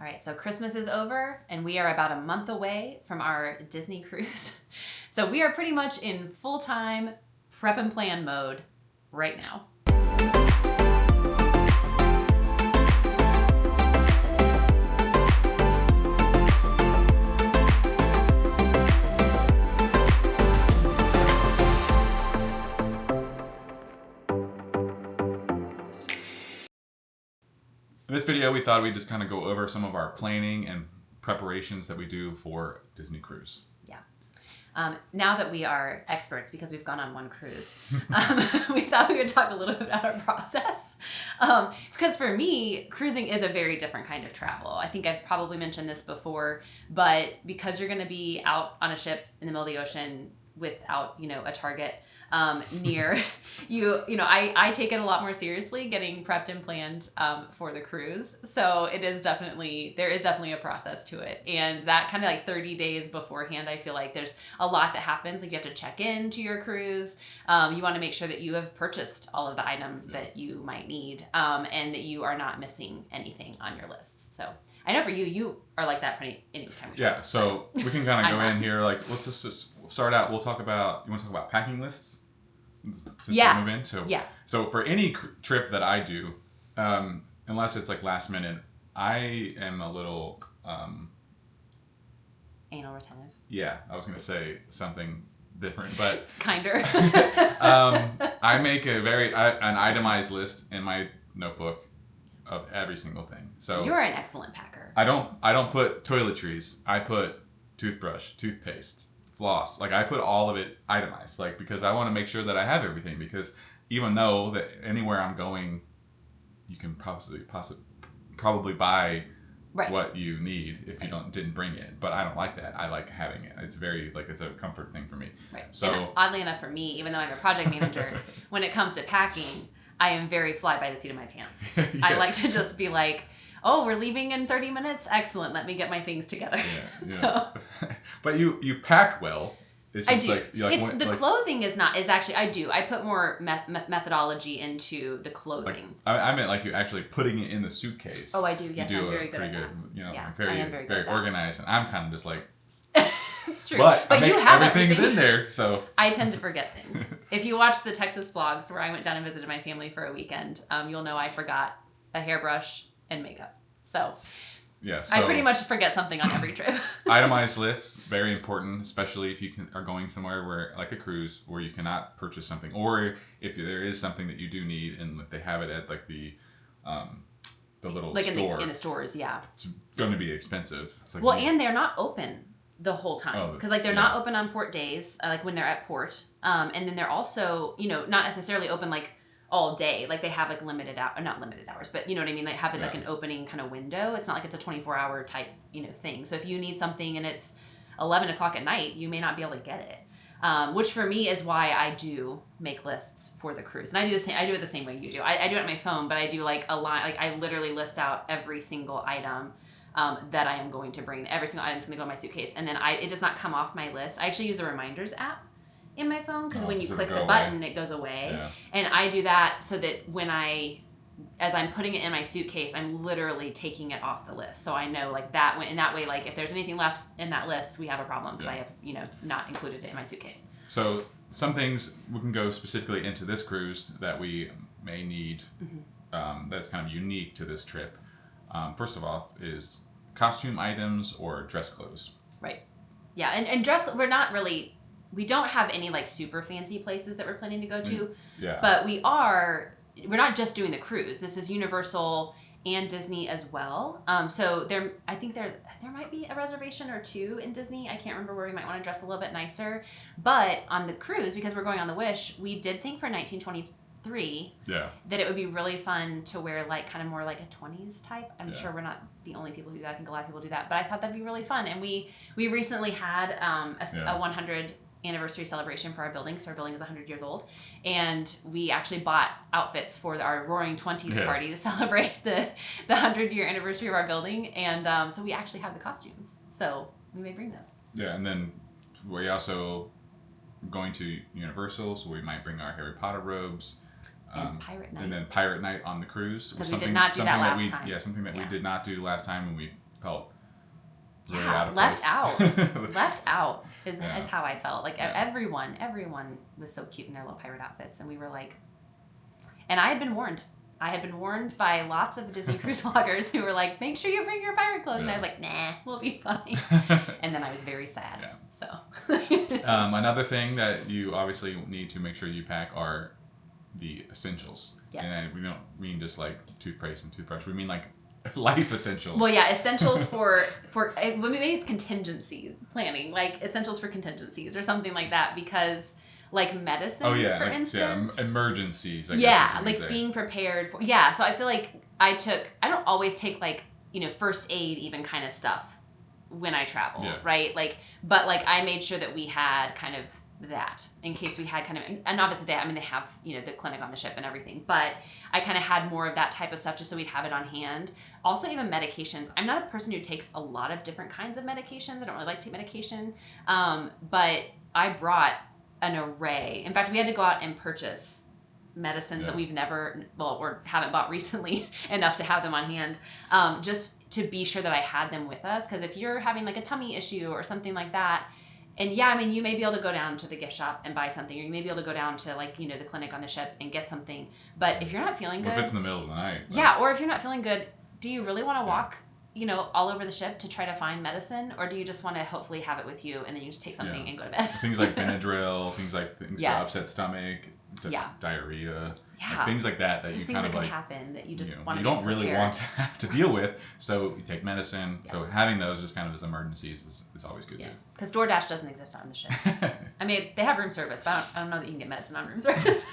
right, so Christmas is over, and we are about a month away from our Disney cruise. So we are pretty much in full-time prep and plan mode right now. In this video, we thought we'd just kind of go over some of our planning and preparations that we do for Disney Cruise. Yeah. Now that we are experts, because we've gone on one cruise, we thought we would talk a little bit about our process. Because for me, cruising is a very different kind of travel. I think I've probably mentioned this before, but because you're going to be out on a ship in the middle of the ocean without, a target near you, I take it a lot more seriously getting prepped and planned for the cruise. So there is definitely a process to it. And that kind of like 30 days beforehand, I feel like there's a lot that happens. Like you have to check in to your cruise. You want to make sure that you have purchased all of the items that you might need, and that you are not missing anything on your lists. So I know for you are like that pretty anytime. Yeah. So we can kind of go in here. Like, let's just start out. We'll talk about, you want to talk about packing lists? Since we move in. So for any trip that I do, unless it's like last minute, I am a little anal retentive. Yeah, I was gonna say something different, but kinder. I make an itemized list in my notebook of every single thing. So you're an excellent packer. I don't put toiletries. I put toothbrush, toothpaste, floss. Like I put all of it itemized, like because I want to make sure that I have everything, because even though that anywhere I'm going, you can probably buy what you need if you didn't bring it. But I don't like that. I like having it. It's very it's a comfort thing for me. Right. So and oddly enough for me, even though I'm a project manager, when it comes to packing, I am very fly by the seat of my pants. Yeah. I like to just be like, oh, we're leaving in 30 minutes? Excellent. Let me get my things together. Yeah. But you pack well. It's just I do. Clothing is actually, I do. I put more methodology into the clothing. I meant like you actually putting it in the suitcase. Oh, I do. Yes, I'm very good at that. I am very organized. And I'm kind of just like... It's true. But you have everything's in there, so... I tend to forget things. If you watch the Texas vlogs where I went down and visited my family for a weekend, you'll know I forgot a hairbrush and makeup. So, I pretty much forget something on every trip. Itemized lists, very important, especially if you are going somewhere where, like a cruise, where you cannot purchase something, or if there is something that you do need and they have it at like the little store. in the stores, yeah. It's going to be expensive. And they're not open the whole time, because they're not open on port days, like when they're at port, and then they're also not necessarily open like all day. Like they have like not limited hours, but you know what I mean? They have like an opening kind of window. It's not like it's a 24-hour type, thing. So if you need something and it's 11 o'clock at night, you may not be able to get it. Which for me is why I do make lists for the cruise. And I do the same. I do it the same way you do. I do it on my phone, but I do like a line. Like I literally list out every single item that I am going to bring. Every single item is going to go in my suitcase. And then it does not come off my list. I actually use the Reminders app in my phone, because when you click the button, it goes away. Yeah. And I do that so that as I'm putting it in my suitcase, I'm literally taking it off the list. So I know like that in that way, like if there's anything left in that list, we have a problem, because I have, not included it in my suitcase. So some things we can go specifically into this cruise that we may need, that's kind of unique to this trip. First of all is costume items or dress clothes. Right. Yeah. And dress, we don't have any like super fancy places that we're planning to go to. Yeah. But we're not just doing the cruise. This is Universal and Disney as well. So I think there might be a reservation or two in Disney. I can't remember where we might want to dress a little bit nicer. But on the cruise, because we're going on the Wish, we did think for 1923 that it would be really fun to wear like kind of more like a 20s type. I'm sure we're not the only people who do that. I think a lot of people do that. But I thought that'd be really fun. And we recently had a 100 anniversary celebration for our building, because our building is 100 years old, and we actually bought outfits for our Roaring 20s party to celebrate the 100-year anniversary of our building, and so we actually have the costumes, so we may bring those. Yeah, and then we also going to Universal, so we might bring our Harry Potter robes. And Pirate Night. And then Pirate Night on the cruise. Because we did not do that last time. Yeah, something that we did not do last time, and we felt really yeah, out of left place. out. Left out is Yeah. is how I felt. Like Yeah. everyone was so cute in their little pirate outfits, and we were like, and I had been warned. I had been warned by lots of Disney cruise vloggers who were like, make sure you bring your pirate clothes. And I was like, nah, we'll be fine. And then I was very sad. Yeah. So. Another thing that you obviously need to make sure you pack are the essentials. Yes. And we don't mean just like toothpaste and toothbrush. We mean like life essentials. Well, yeah, essentials for maybe it's contingency planning, like essentials for contingencies or something like that, because like medicines, for instance. Yeah, emergencies. I guess Yeah, is like say. being prepared for. Yeah, so I feel like I don't always take like, first aid even kind of stuff when I travel, Yeah. right? Like, but like I made sure that we had kind of that in case we had kind of, and obviously they have, the clinic on the ship and everything, but I kind of had more of that type of stuff just so we'd have it on hand. Also, even medications. I'm not a person who takes a lot of different kinds of medications. I don't really like to take medication. But I brought an array. In fact, we had to go out and purchase medicines that we've never, or haven't bought recently enough to have them on hand, just to be sure that I had them with us. Because if you're having like a tummy issue or something like that, and yeah, I mean, you may be able to go down to the gift shop and buy something, or you may be able to go down to like, the clinic on the ship and get something. But if you're not feeling good, if it's in the middle of the night. Yeah, or if you're not feeling good, do you really want to walk, all over the ship to try to find medicine, or do you just want to hopefully have it with you and then you just take something and go to bed? Things like Benadryl, things for upset stomach, diarrhea, like things like that just you things kind of that like could happen that you just want to. You don't really want to have to deal with, so you take medicine. Yeah. So having those just kind of as emergencies is always good. Yes, because DoorDash doesn't exist on the ship. I mean, they have room service, but I don't know that you can get medicine on room service.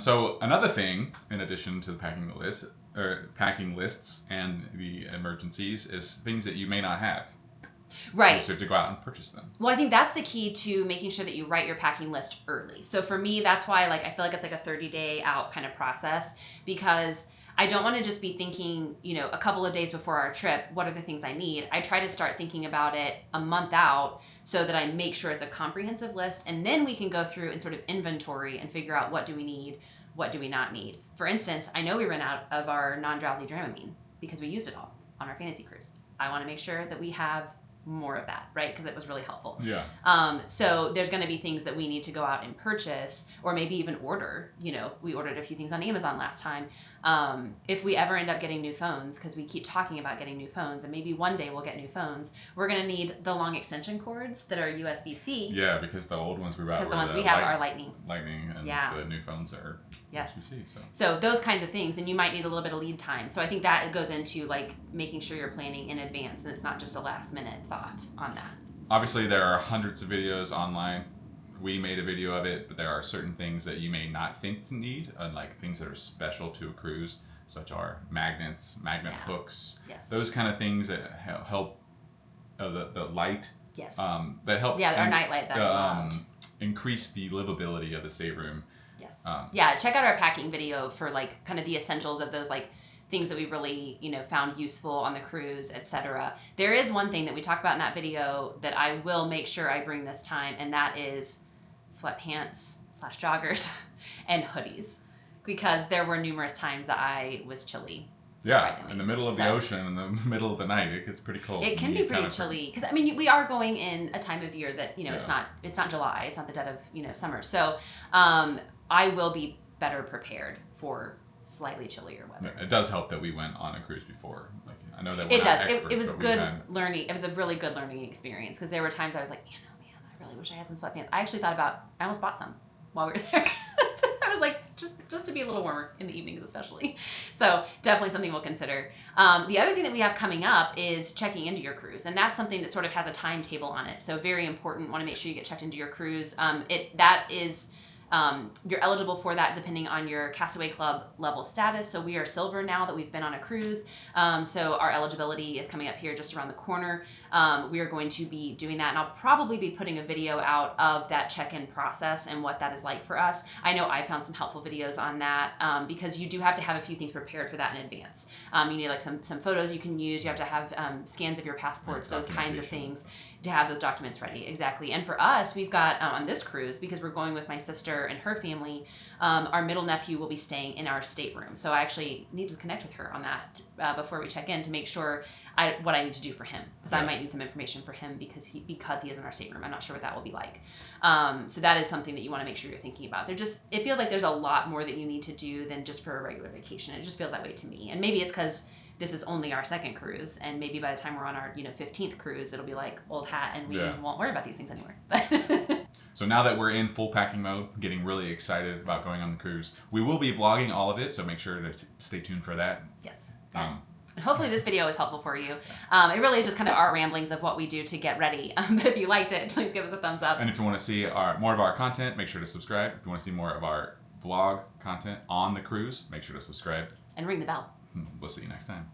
So another thing, in addition to the packing lists and the emergencies, is things that you may not have. Right. So you have to go out and purchase them. Well, I think that's the key to making sure that you write your packing list early. So for me, that's why I feel like it's like a 30-day out kind of process, because I don't want to just be thinking, a couple of days before our trip, what are the things I need? I try to start thinking about it a month out so that I make sure it's a comprehensive list, and then we can go through and sort of inventory and figure out what do we need, what do we not need. For instance, I know we ran out of our non-drowsy Dramamine because we used it all on our fantasy cruise. I want to make sure that we have more of that, right? Because it was really helpful. Yeah. So there's going to be things that we need to go out and purchase, or maybe even order. We ordered a few things on Amazon last time. If we ever end up getting new phones, because we keep talking about getting new phones, and maybe one day we'll get new phones, we're going to need the long extension cords that are USB-C. Yeah, because the old ones we bought, because the ones we have are Lightning. And the new phones are USB-C. So those kinds of things, and you might need a little bit of lead time. So I think that goes into like making sure you're planning in advance, and it's not just a last minute thought on that. Obviously, there are hundreds of videos online. We made a video of it, but there are certain things that you may not think to need, like things that are special to a cruise, such are magnet hooks, those kind of things that help the light. Yes. That help. Yeah, our nightlight that increase the livability of the stateroom. Yes. Check out our packing video for like kind of the essentials of those like things that we really, found useful on the cruise, etc. There is one thing that we talk about in that video that I will make sure I bring this time, and that is sweatpants / joggers and hoodies, because there were numerous times that I was chilly. Yeah, in the middle of the ocean, in the middle of the night, it gets pretty cold. It can be pretty chilly, because we are going in a time of year that it's not July, it's not the dead of summer. So I will be better prepared for slightly chillier weather. It does help that we went on a cruise before. Like I know that it does. Experts, it was good learning. It was a really good learning experience, because there were times I was like, man, I really wish I had some sweatpants. I actually thought about. I almost bought some while we were there. I was like, just to be a little warmer in the evenings, especially. So definitely something we'll consider. The other thing that we have coming up is checking into your cruise, and that's something that sort of has a timetable on it. So very important. Want to make sure you get checked into your cruise. That is. You're eligible for that depending on your Castaway Club level status. So we are silver now that we've been on a cruise. So our eligibility is coming up here just around the corner. We are going to be doing that, and I'll probably be putting a video out of that check-in process and what that is like for us. I know I found some helpful videos on that, because you do have to have a few things prepared for that in advance. You need like some photos you can use. You have to have scans of your passports, those kinds of things, to have those documents ready. Exactly. And for us, we've got on this cruise, because we're going with my sister sister and her family, our middle nephew will be staying in our stateroom. So I actually need to connect with her on that before we check in to make sure what I need to do for him, because I might need some information for him because he is in our stateroom. I'm not sure what that will be like. So that is something that you want to make sure you're thinking about. It feels like there's a lot more that you need to do than just for a regular vacation. It just feels that way to me. And maybe it's because this is only our second cruise, and maybe by the time we're on our 15th cruise, it'll be like old hat, and we won't worry about these things anymore. So now that we're in full packing mode, getting really excited about going on the cruise, we will be vlogging all of it, so make sure to stay tuned for that. Yes. And hopefully this video is helpful for you. It really is just kind of our ramblings of what we do to get ready. But if you liked it, please give us a thumbs up. And if you want to see more of our content, make sure to subscribe. If you want to see more of our vlog content on the cruise, make sure to subscribe. And ring the bell. We'll see you next time.